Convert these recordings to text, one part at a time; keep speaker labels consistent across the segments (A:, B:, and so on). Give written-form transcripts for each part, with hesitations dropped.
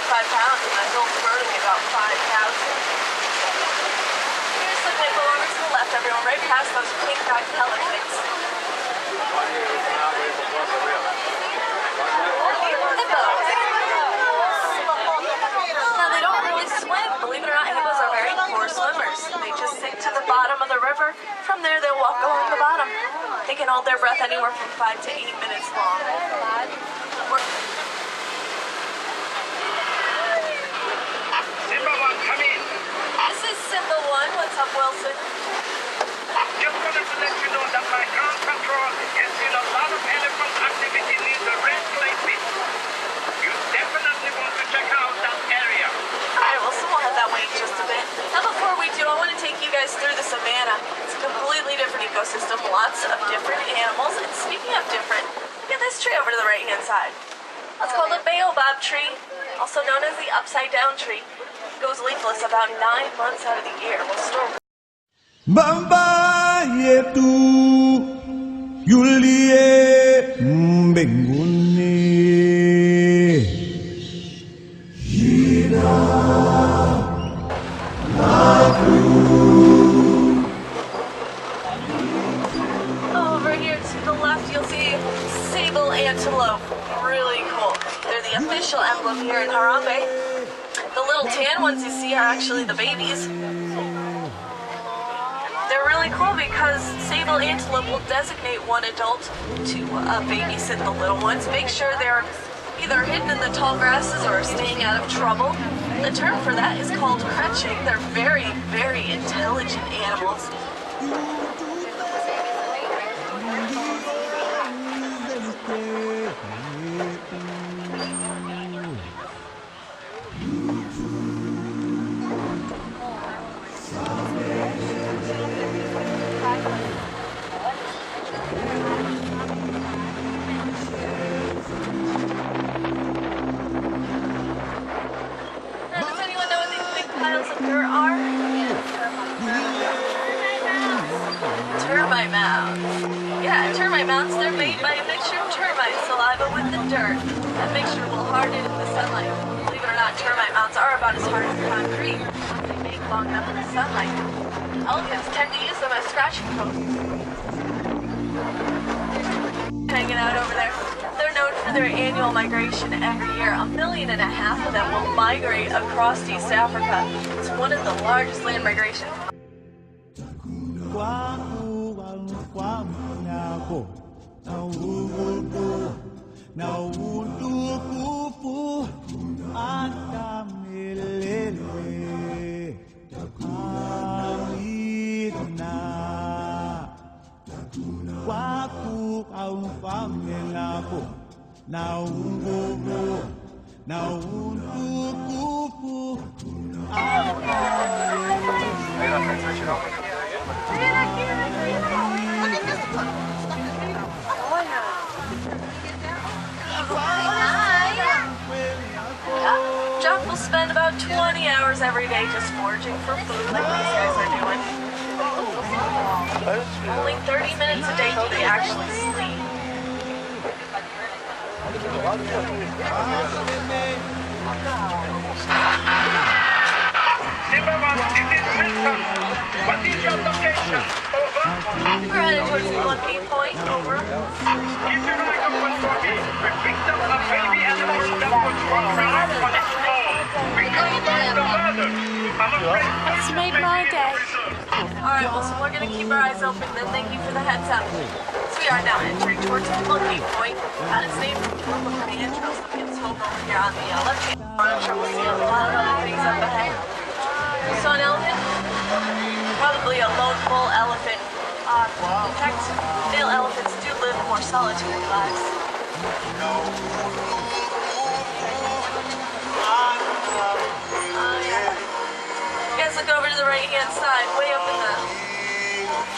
A: pounds, and that hill's burning about 5,000. Here's the hippo over to the left, everyone, right past those pink-eyed elephants. Now, they don't really swim. Believe it or not, hippos are very poor swimmers. They just sink to the bottom of the river. From there, they'll walk along the bottom. They can hold their breath anywhere from 5 to 8 minutes long.
B: Come in.
A: This is Simba 1. What's up, Wilson?
B: Just wanted to let you know that my ground patrol has seen a lot of elephant activity near the red clay pit. You definitely want to check out that area.
A: Alright, Wilson, we'll have that wait just a bit. Now, before we do, I want to take you guys through the savannah. It's a completely different ecosystem, lots of different animals. And speaking of different, look at this tree over to the right-hand side. That's called a baobab tree, also known as the upside-down tree. It goes leafless about 9 months out of the year. We'll store
C: Bamba yetu yulie mbinguni shida
A: over here to the left, you'll see sable antelope. Really cool. They're the official emblem here in Harambe. The little tan ones you see are actually the babies. They're really cool because sable antelope will designate one adult to babysit the little ones. Make sure they're either hidden in the tall grasses or staying out of trouble. The term for that is called crutching. They're very, very intelligent animals. Termite mounds. Yeah, termite mounds, they're made by a mixture of termite saliva with the dirt. That mixture will harden in the sunlight. Believe it or not, termite mounds are about as hard as concrete once they bake long enough in the sunlight. Elephants tend to use them as scratching posts. Hanging out over there. They're known for their annual migration every year. 1.5 million of them will migrate across East Africa. It's one of the largest land migrations. Jeff will spend about 20 hours every day just foraging for food like these guys are doing. Only 30 minutes a day do they actually sleep.
B: What is your location? Over.
A: We're headed towards the Monkey Point. Over.
B: Keep your eye open for me. We picked up a baby animal that was wandering off on its own. We couldn't find the mother. I'm afraid
A: That's made my day. Alright, well, so we're going to keep our eyes open, then thank you for the heads up. So we are now entering towards the Monkey Point. It's named from the entrance that gets home over here on the left hand. I'm sure we'll see a lot of other things up ahead. So an elephant, probably a lone bull elephant. In fact, male elephants do live more solitary lives. You guys look over to the right-hand side, way up in the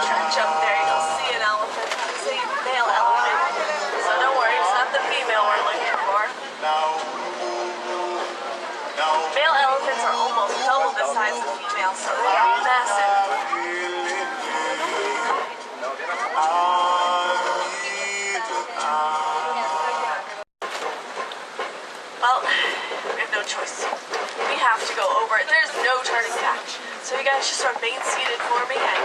A: trench up there, you'll see an elephant. It's a male elephant. So don't worry, it's not the female we're looking for. Male elephants are almost double the size of females, so they are massive. Well, we have no choice. We have to go over it. There's no turning back. So you guys just remain seated for me and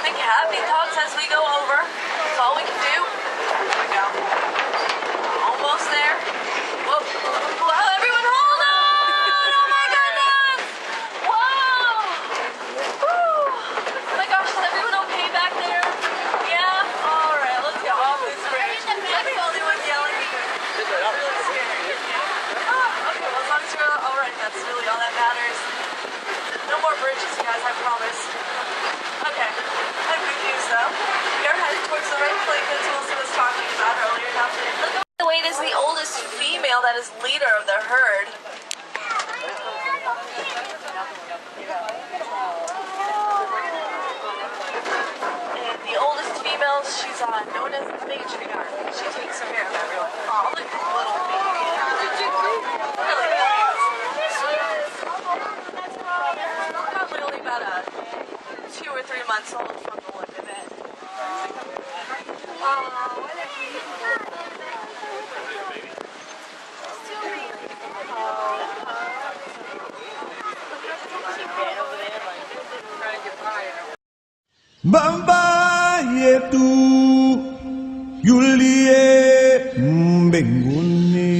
A: think happy thoughts as we go over. That's all we can do. Here we go. Almost there. Whoa. Wow, everyone hold on! Oh my goodness! Whoa! Woo! Oh my gosh, is everyone okay back there? Yeah? Alright, let's go off this bridge. I'm the only one yelling. Really scary. Okay, well as long as you're alright, that's really all that matters. No more bridges, you guys, I promise. Okay, I have good news though. We are headed towards the red flake that Wilson was talking about earlier. Now, look at the weight is the oldest female that is leader of the herd. And the oldest female, she's known as the matriarch. She takes care of everyone. Oh, look at this little baby. Really nice. Probably only about 2 or 3 months old from the look of it.
C: Bamba yetu Yulie mbinguni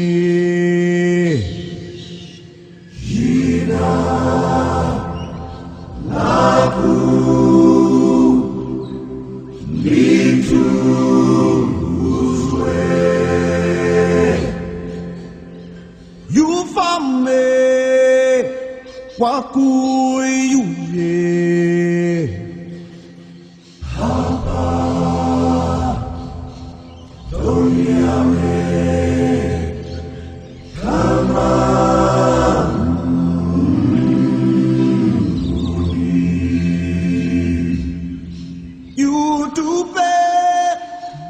C: Jina lako litukuzwe Ufalme wako uje Hapa Duniani kama YouTube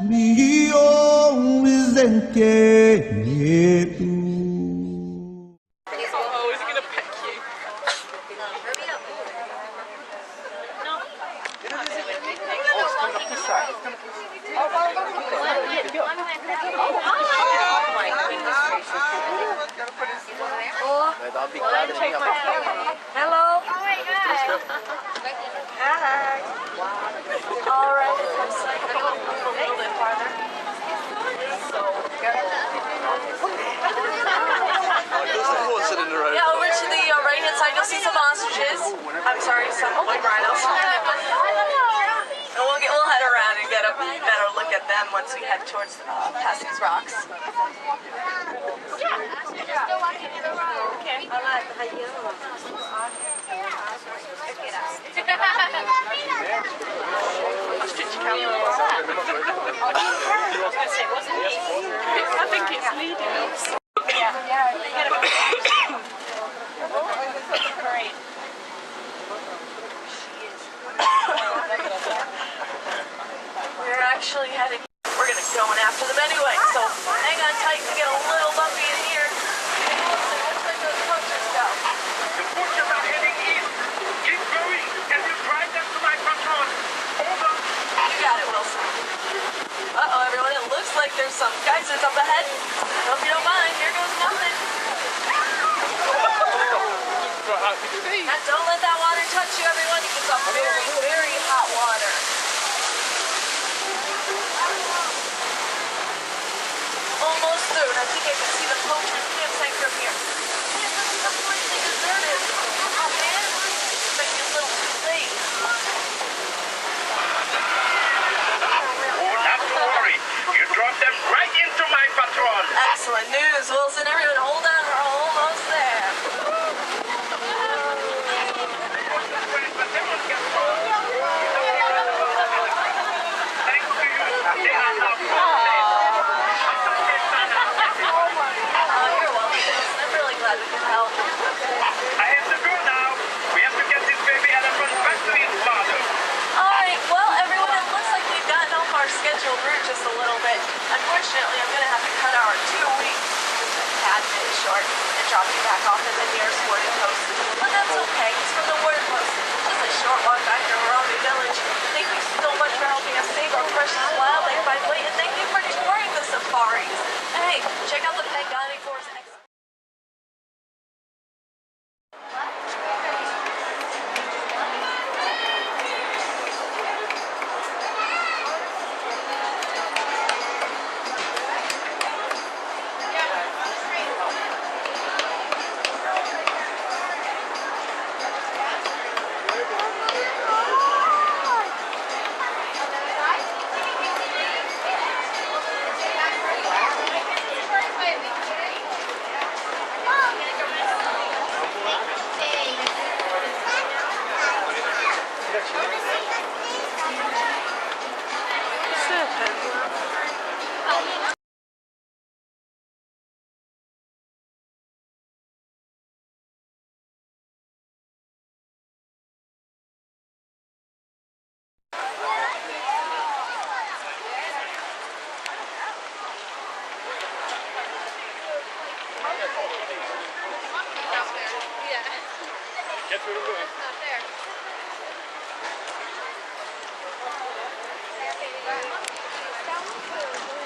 C: ndio mzenke yetu
A: Hello. Hi. Alright, it looks like I go a little bit farther. So, yeah, over to the right hand side, you'll see some ostriches. I'm sorry, some white rhinos. And we'll head around and get a better look at them once we head towards past these rocks. I think it's leading us. We're actually heading. We're gonna go in after them anyway, so hang on tight to get a little bumpy in here. Let's let those poachers go.
B: The poachers are heading east. Keep going. Can you drive them to my patrol? Over.
A: You got it, Wilson. Uh-oh, everyone, it looks like there's some geysers up ahead. Hope you don't mind. Here goes nothing. And don't let that water touch you, everyone. It's some very, very hot water. Almost through, and I think I can see the poachers' campsite from here. Man, this is completely deserted. Oh, man. It's making it a little too late.
B: Not to worry. You drop them right into my patrol.
A: Excellent news, Wilson. Everyone hold on, we're almost there.
B: Thanks to you. They are now
A: You're welcome. I'm really glad we could help.
B: I have to go now. We have to get this baby elephant back to its mother.
A: Alright, well, everyone, it looks like we've gotten off our scheduled route just a little bit. Unfortunately, I'm going to have to cut our 2 weeks just a tad bit short and drop you back off at the nearest warden post. But that's okay. It's from the warden post. Just a short walk back to Floriday village. Thank you so much for helping us save our precious wildlife by the way, and thank you for touring the safaris. And hey, check out the Pangani Forest.
D: Get through the room.
A: Not there. Down the